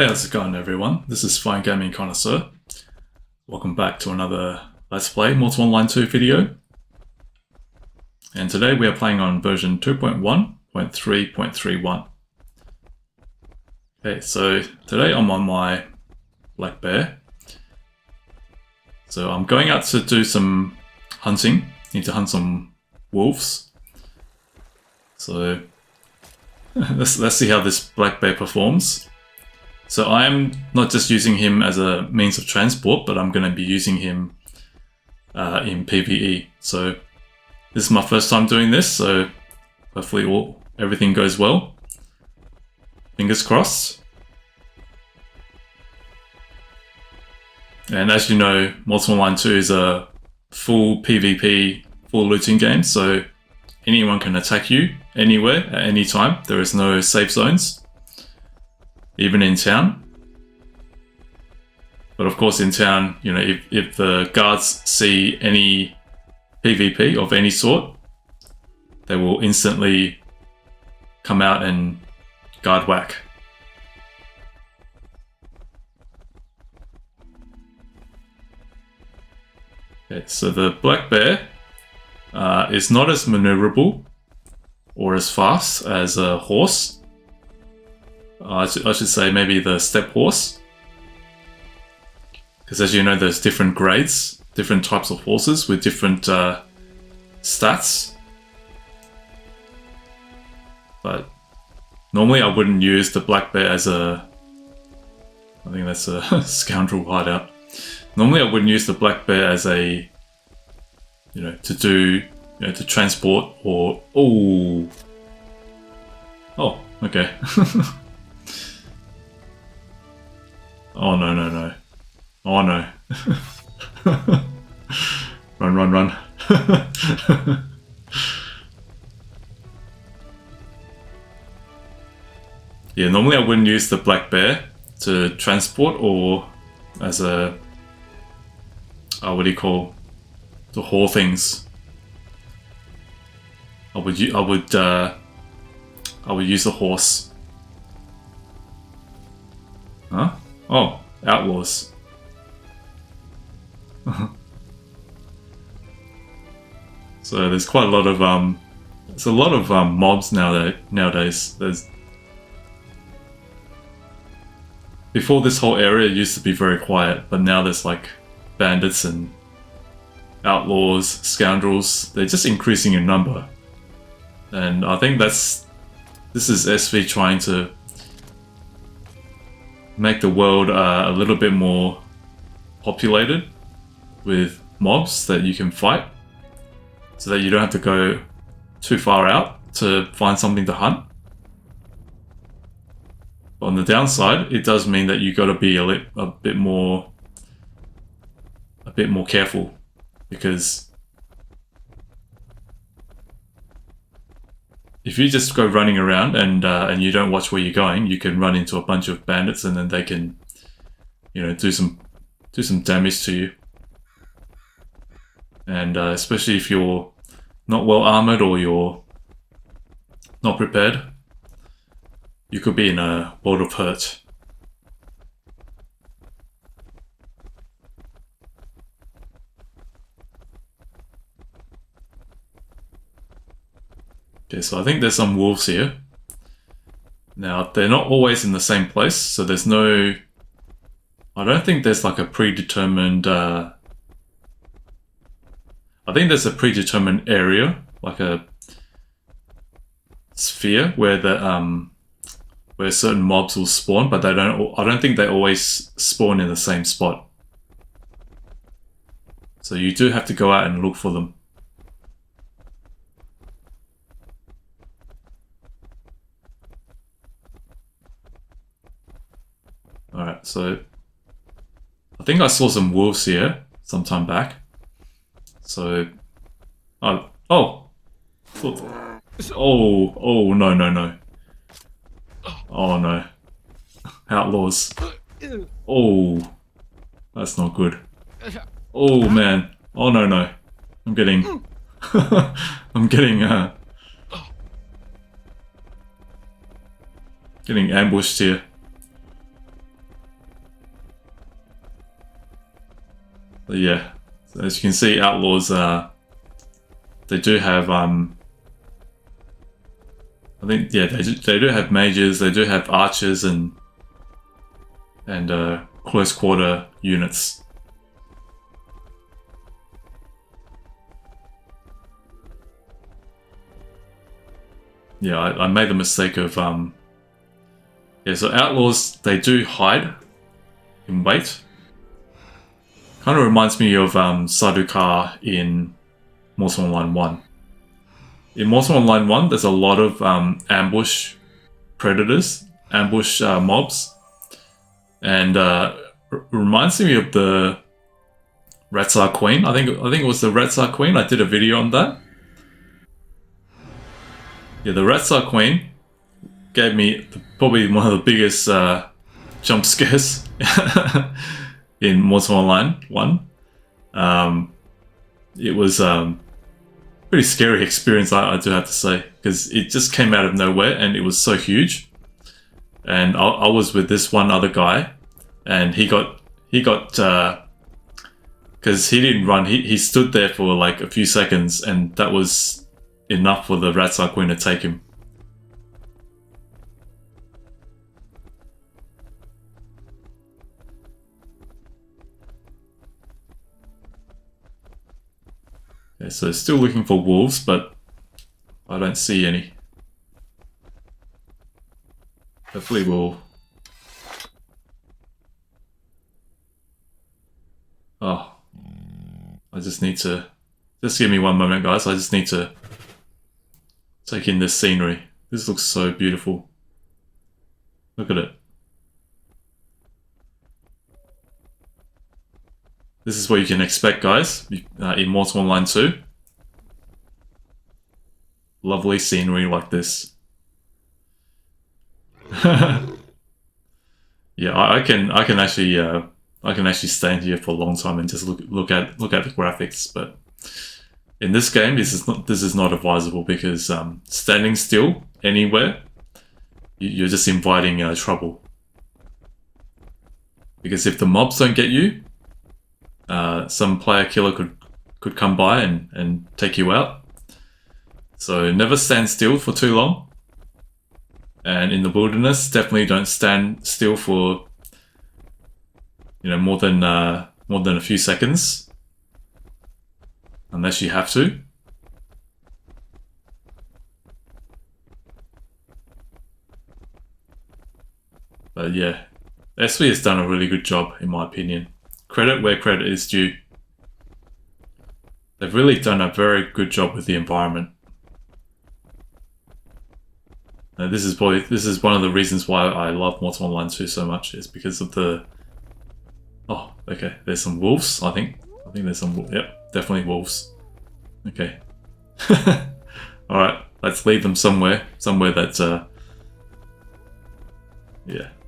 Hey, how's it going everyone? This is Fine Gaming Connoisseur. Welcome back to another Let's Play Mortal Online 2 video. And today we are playing on version 2.1.3.31. Okay, so today I'm on my black bear. So I'm going out to do some hunting. Need to hunt some wolves. So let's see how this black bear performs. So I'm not just using him as a means of transport, but I'm going to be using him in PvE. So this is my first time doing this, so hopefully everything goes well. Fingers crossed. And as you know, Mortal Online 2 is a full PvP, full looting game, so anyone can attack you anywhere at any time. There is no safe zones. Even in town. But of course in town, you know, if the guards see any PvP of any sort, they will instantly come out and guard whack. Okay, so the black bear is not as maneuverable or as fast as a horse. I should say maybe the steppe horse, because as you know there's different grades, different types of horses with different stats, but normally I wouldn't use the black bear as a, I think that's a scoundrel hideout. Normally I wouldn't use the black bear as a, you know, to do, you know, to transport or, oh okay. Oh no no no. Oh no. Run run run. Yeah, normally I wouldn't use the black bear to transport or as a what do you call, to haul things. I would use a horse. Huh? Oh, Outlaws. So there's quite a lot of mobs nowadays. Before this whole area used to be very quiet, but now there's like bandits and outlaws, scoundrels. They're just increasing in number, and I think this is SV trying to make the world a little bit more populated with mobs that you can fight, so that you don't have to go too far out to find something to hunt. But on the downside, it does mean that you got to be a bit more careful, because if you just go running around and you don't watch where you're going, you can run into a bunch of bandits and then they can, you know, do some damage to you. And especially if you're not well armored or you're not prepared, you could be in a world of hurt. Okay, so I think there's some wolves here. Now, they're not always in the same place, so there's no... I don't think there's like a predetermined... I think there's a predetermined area, like a sphere, where where certain mobs will spawn, but I don't think they always spawn in the same spot. So you do have to go out and look for them. Alright, so I think I saw some wolves here some time back. So, no, no. Oh no. Outlaws. Oh, that's not good. Oh man. Oh no. I'm getting getting ambushed here. Yeah, so as you can see, Outlaws, they do have, I think, yeah, they do have mages, they do have archers and close quarter units. Yeah, I made the mistake of, yeah, so Outlaws, they do hide in weight. Kind of reminds me of Sarducaa in Mortal Online 1. In Mortal Online 1, there's a lot of ambush predators, ambush mobs, and reminds me of the Ratzar Queen. I think it was the Ratzar Queen. I did a video on that. Yeah, the Ratzar Queen gave me probably one of the biggest jump scares in Mortal Online 1. It was pretty scary experience, I do have to say, because it just came out of nowhere and it was so huge. And I was with this one other guy, and he got because he didn't run. He stood there for like a few seconds, and that was enough for the Ratzar Queen to take him. Yeah, so still looking for wolves, but I don't see any. Hopefully we'll... Oh. I just need to... Just give me one moment, guys. I just need to take in this scenery. This looks so beautiful. Look at it. This is what you can expect, guys, in Mortal Online 2. Lovely scenery like this. Yeah, I can actually stand here for a long time and just look at the graphics. But in this game, this is not advisable, because standing still anywhere, you're just inviting trouble. Because if the mobs don't get you, some player killer could come by and take you out. So never stand still for too long. And in the wilderness, definitely don't stand still for, you know, more than a few seconds, unless you have to. But yeah, SV has done a really good job, in my opinion. Credit where credit is due. They've really done a very good job with the environment. This is one of the reasons why I love Mortal Online 2 so much, is because of the... Oh, okay, there's some wolves, I think. I think there's some... Yep, definitely wolves. Okay. Alright, let's leave them somewhere that's... Yeah,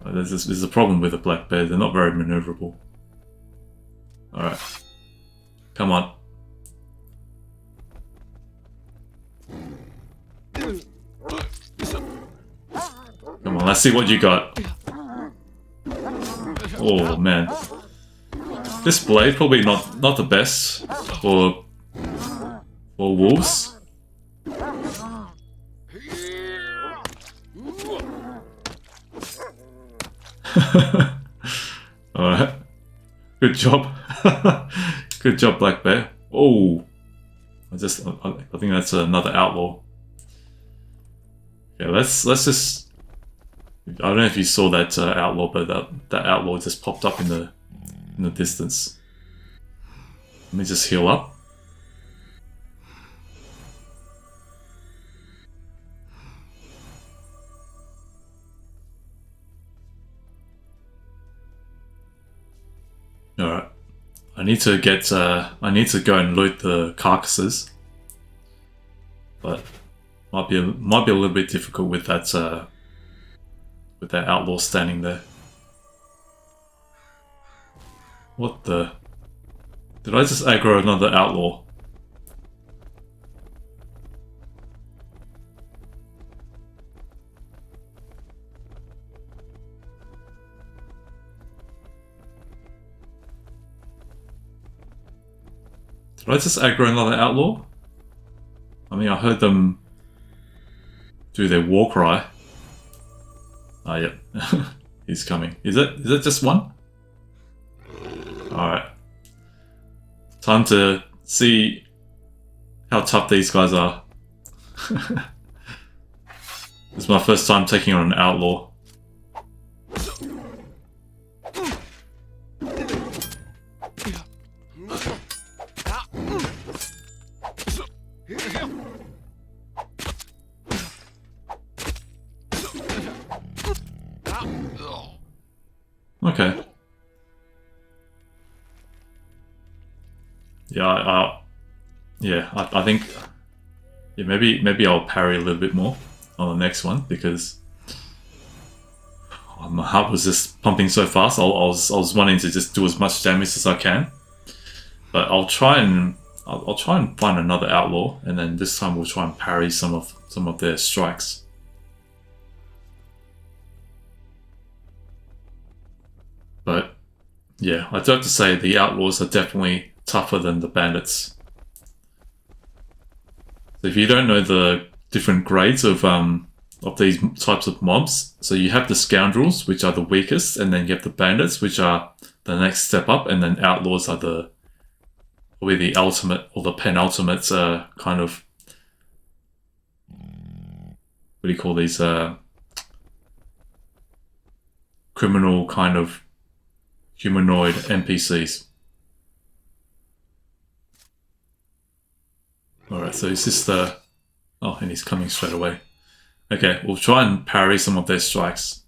there's a problem with the black bear. They're not very maneuverable. Alright. Come on. Come on, let's see what you got. Oh man. This blade probably not the best for wolves. Alright. Good job. Good job, Black Bear. Oh, I think that's another outlaw. Okay, let's just... I don't know if you saw that outlaw, but that outlaw just popped up in the distance. Let me just heal up. Alright. I need to go and loot the carcasses. But might be a little bit difficult with that outlaw standing there. What the... Did I just aggro another outlaw? Did I just aggro another outlaw? I mean, I heard them do their war cry. Ah, yep. He's coming. Is it just one? Alright. Time to see how tough these guys are. This is my first time taking on an outlaw. Okay. Yeah, I think maybe I'll parry a little bit more on the next one because my heart was just pumping so fast. I was wanting to just do as much damage as I can, but I'll try and find another outlaw, and then this time we'll try and parry some of their strikes. But yeah, I do have to say the outlaws are definitely tougher than the bandits. So if you don't know the different grades of these types of mobs, so you have the scoundrels, which are the weakest, and then you have the bandits, which are the next step up, and then outlaws are probably the ultimate or the penultimate kind of, what do you call these, criminal kind of humanoid NPCs. Alright, so is this the... Oh, and he's coming straight away. Okay, we'll try and parry some of their strikes.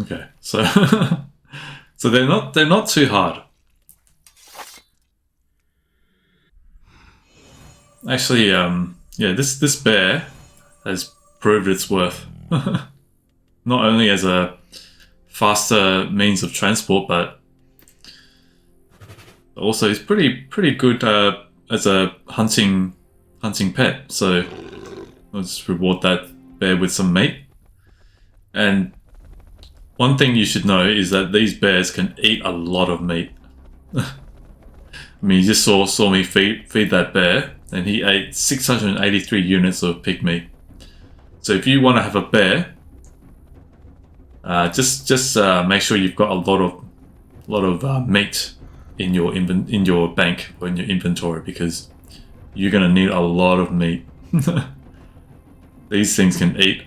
Okay, so so they're not too hard. Actually, yeah, this bear has proved its worth. Not only as a faster means of transport, but also he's pretty good as a hunting pet. So I'll just reward that bear with some meat. And one thing you should know is that these bears can eat a lot of meat. I mean, you just saw me feed that bear, and he ate 683 units of pig meat. So if you want to have a bear, just make sure you've got a lot of meat in your bank or in your inventory, because you're gonna need a lot of meat. These things can eat.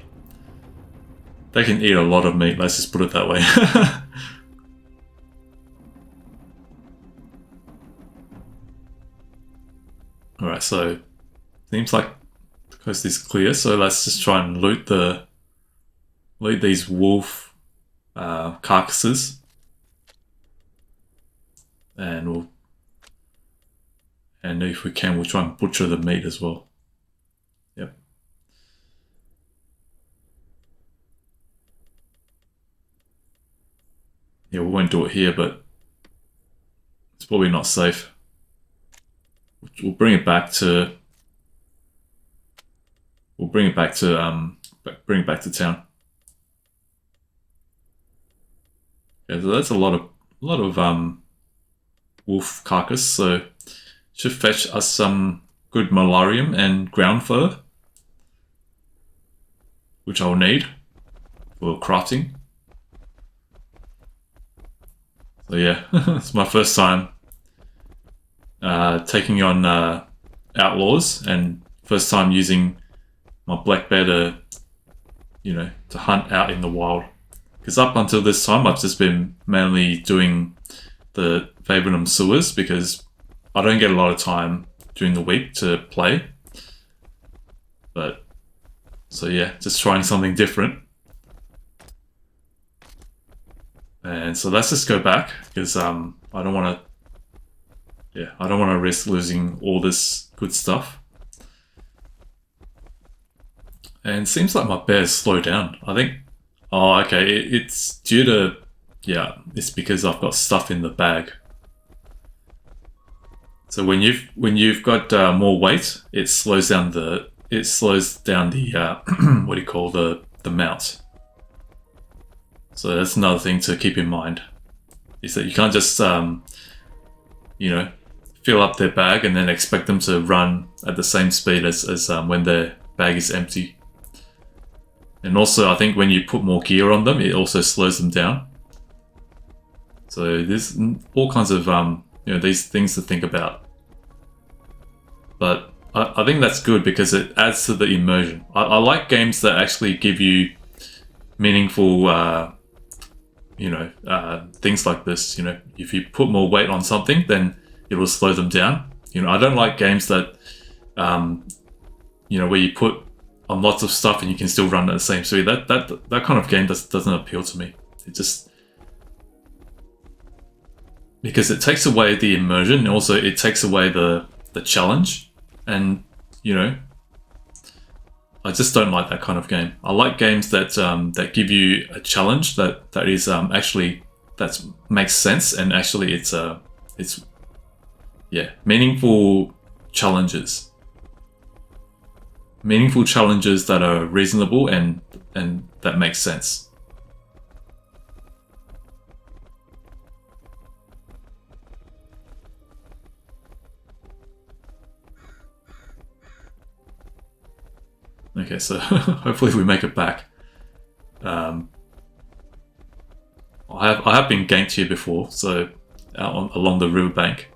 They can eat a lot of meat, let's just put it that way. Alright, so seems like the coast is clear, so let's just try and loot these wolf carcasses. And if we can, we'll try and butcher the meat as well. Yep. Yeah, we won't do it here, but it's probably not safe. We'll bring it back to. We'll bring it back to town. Yeah, so that's a lot of wolf carcass. So should fetch us some good malarium and ground fur, which I'll need for crafting. So yeah, it's my first time taking on outlaws, and first time using my black bear to, to hunt out in the wild. Because up until this time, I've just been mainly doing the Fabrenum sewers, because I don't get a lot of time during the week to play. But so yeah, just trying something different. And so let's just go back, because I don't want to risk losing all this good stuff. And it seems like my bears slow down. I think... Oh, okay, it's due to... Yeah, it's because I've got stuff in the bag. So when you've got more weight, it slows down the what do you call the mount. So that's another thing to keep in mind, is that you can't just you know, fill up their bag and then expect them to run at the same speed as when their bag is empty. And also, I think when you put more gear on them, it also slows them down. So there's all kinds of you know, these things to think about. But I think that's good because it adds to the immersion. I like games that actually give you meaningful, you know, things like this. You know, if you put more weight on something, then it will slow them down. You know, I don't like games that, you know, where you put on lots of stuff and you can still run at the same speed. That kind of game doesn't appeal to me. It just... because it takes away the immersion, and also it takes away the challenge. And, you know, I just don't like that kind of game. I like games that that give you a challenge that is actually, that makes sense, and actually it's yeah, meaningful challenges. Meaningful challenges that are reasonable and that make sense. Okay, so hopefully we make it back. I have been ganked here before, so along the riverbank.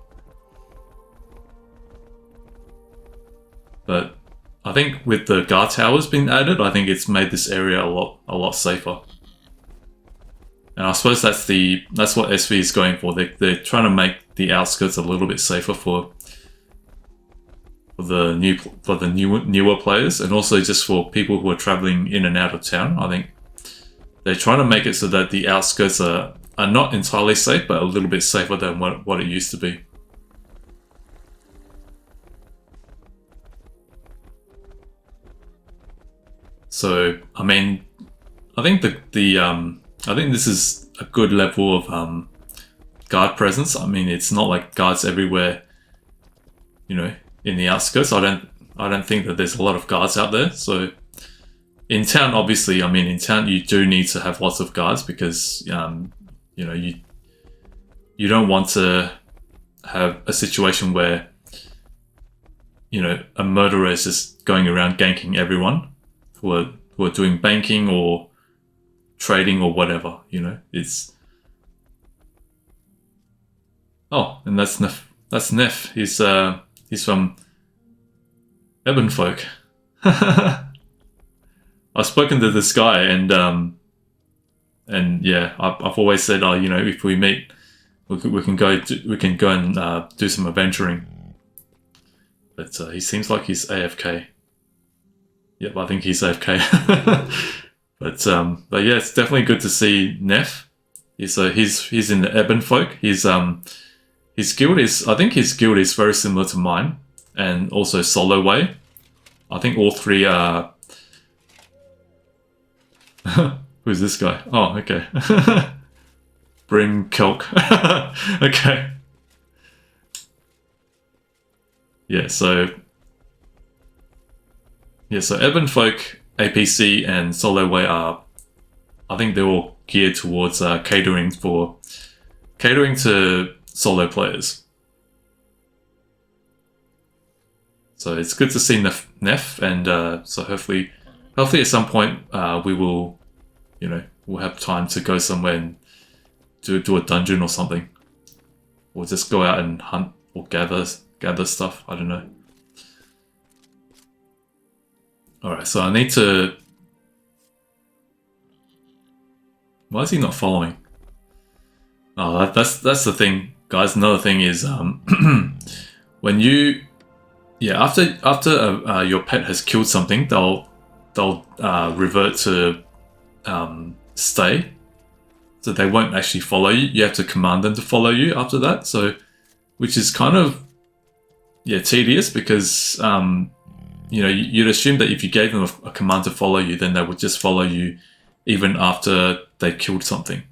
But I think with the guard towers being added, I think it's made this area a lot safer. And I suppose that's what SV is going for. They're trying to make the outskirts a little bit safer for the newer players, and also just for people who are traveling in and out of town. I think they're trying to make it so that the outskirts are not entirely safe, but a little bit safer than what it used to be. So I mean, I think I think this is a good level of guard presence. I mean, it's not like guards everywhere, you know, in the outskirts. I don't think that there's a lot of guards out there. So in town, obviously, I mean, in town you do need to have lots of guards because you know, you don't want to have a situation where, you know, a murderer is just going around ganking everyone who are doing banking or trading or whatever. You know, it's... Oh, and that's Neff. That's Neff. He's from Ebonfolk. I've spoken to this guy, and yeah, I've always said, oh, you know, if we meet, we can go and do some adventuring. But he seems like he's AFK. Yep, I think he's AFK. but yeah, it's definitely good to see Neff. He's in the Ebonfolk. His guild is, I think his guild is very similar to mine, and also Solo Way. I think all three are... Who's this guy? Oh, okay. Brim Kelk. Okay. Yeah, so Ebonfolk, APC, and Solo Way are... I think they're all geared towards catering to solo players. So it's good to see Neff, and so hopefully at some point we will, you know, we'll have time to go somewhere and do a dungeon or something, or just go out and hunt or gather stuff. I don't know. All right, so I need to. Why is he not following? Oh, that's the thing, guys. Another thing is when you, yeah, after your pet has killed something, they'll revert to stay, so they won't actually follow you. You have to command them to follow you after that. So, which is kind of, yeah, tedious because you know, you'd assume that if you gave them a command to follow you, then they would just follow you even after they killed something.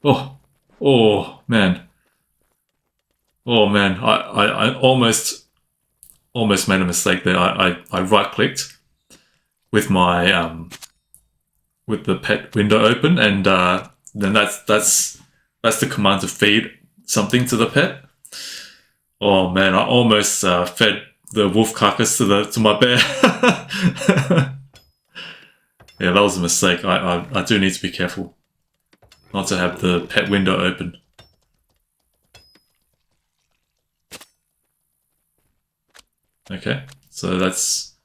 Oh, oh man, oh man! I almost made a mistake there. I right clicked with my with the pet window open, and then that's the command to feed something to the pet. Oh man, I almost fed the wolf carcass to my bear. Yeah, that was a mistake. I do need to be careful not to have the pet window open. Okay, so that's...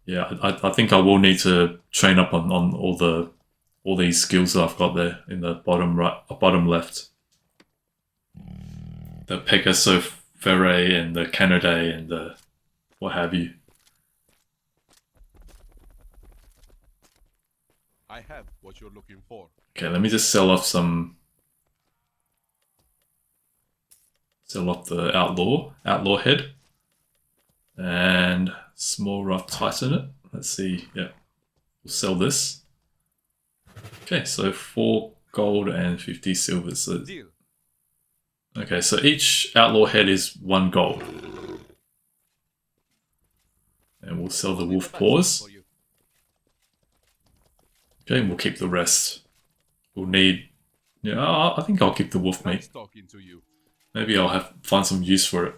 Yeah, I think I will need to train up on all these skills that I've got there in the bottom right, bottom left. The Pegaso Ferre and the Canaday and the what have you. I have what you're looking for. Okay, let me just sell off the outlaw head, and small rough tighten it. Let's see, yeah, we'll sell this. Okay, so 4 gold and 50 silver. So, Deal. okay, so each outlaw head is 1 gold, and we'll sell the wolf paws. Okay, and we'll keep the rest. We'll need... Yeah, I think I'll keep the wolf meat. Maybe I'll find some use for it.